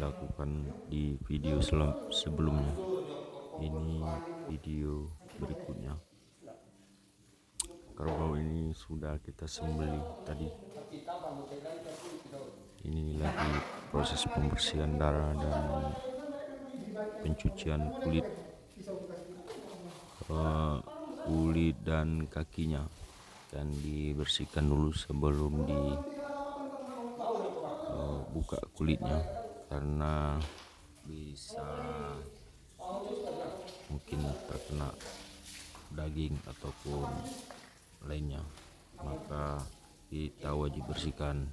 lakukan di video sebelumnya. Ini video berikutnya. Kerbau ini sudah kita sembelih tadi. Ini lagi proses pembersihan darah dan pencucian kulit dan kakinya, dan dibersihkan dulu sebelum dibuka kulitnya, karena bisa mungkin terkena daging ataupun lainnya. Maka kita wajib bersihkan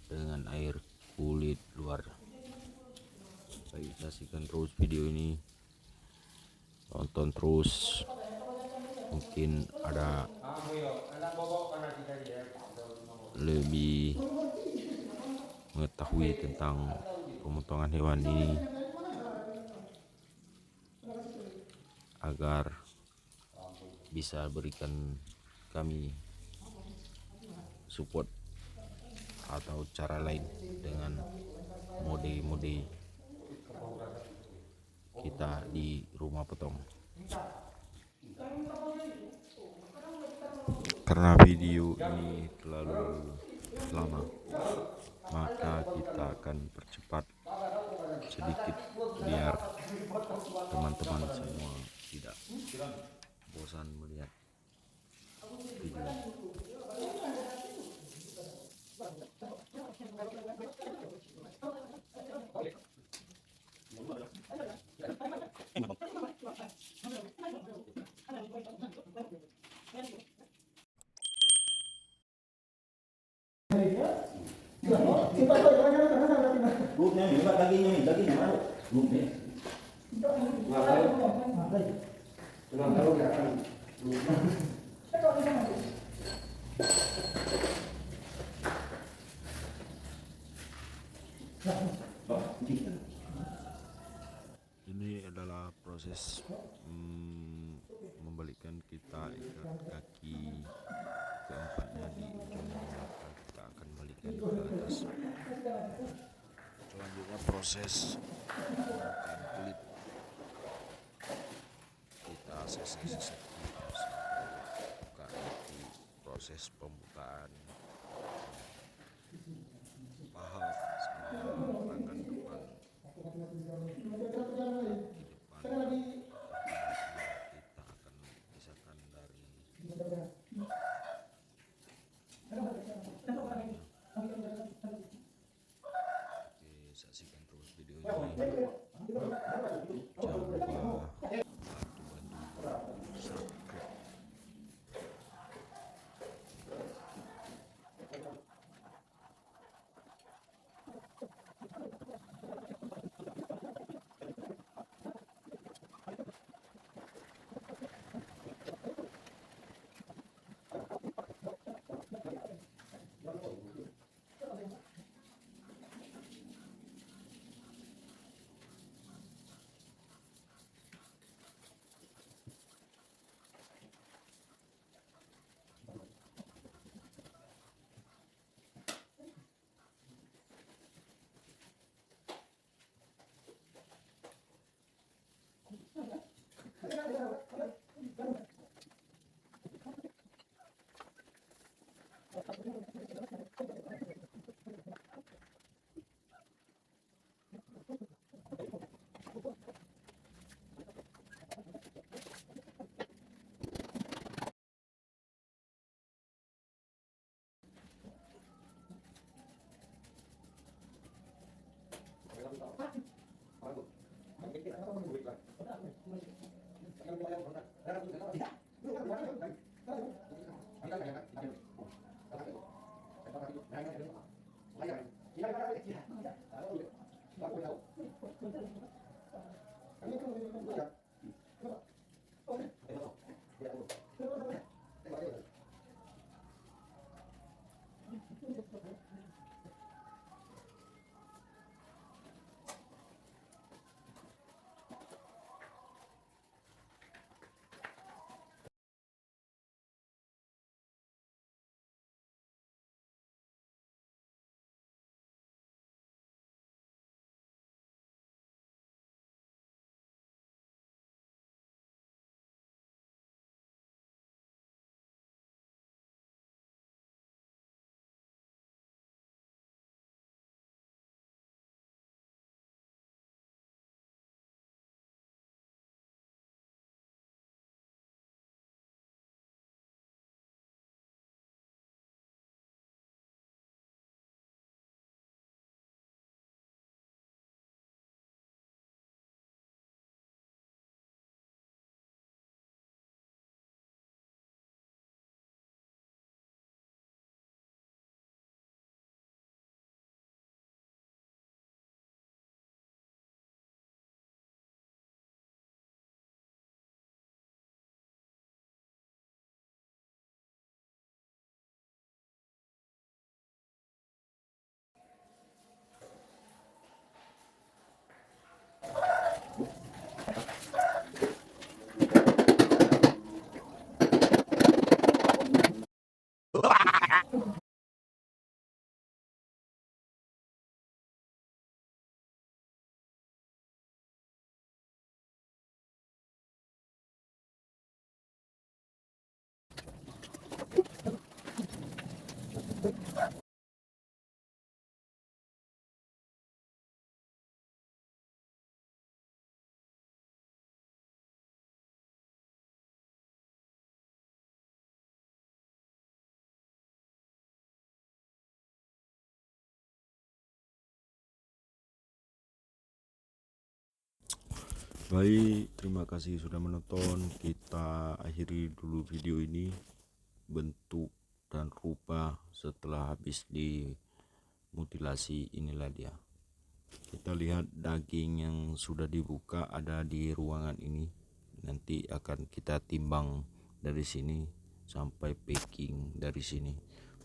dengan air kulit luar. Baik, saksikan terus video ini, tonton terus, mungkin ada lebih mengetahui tentang pemotongan hewan ini agar bisa berikan kami support atau cara lain dengan mode-mode kita di rumah potong. Karena video ini terlalu lama, maka kita akan percepat sedikit biar teman-teman semua tidak bosan melihat video. Buknya juga dagingnya mana? Buknya. Ini adalah proses membalikkan kita ikat kaki keempatnya di ujung, maka kita akan balikkan ke atas. Selanjutnya proses pembukaan kulit, kita sisir buka di proses pembukaan paha sama tangan depan. Kita akan pisahkan dari saksikan terus video ini. Jangan lupa bantu subscribe. Baik, terima kasih sudah menonton. Kita akhiri dulu video ini. Bentuk dan rupa setelah habis dimutilasi inilah dia. Kita lihat daging yang sudah dibuka ada di ruangan ini. Nanti akan kita timbang dari sini sampai packing dari sini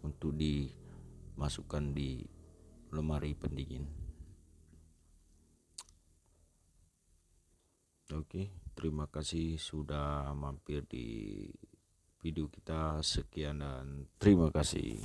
untuk dimasukkan di lemari pendingin. Oke, terima kasih sudah mampir di video kita. Sekian dan terima kasih.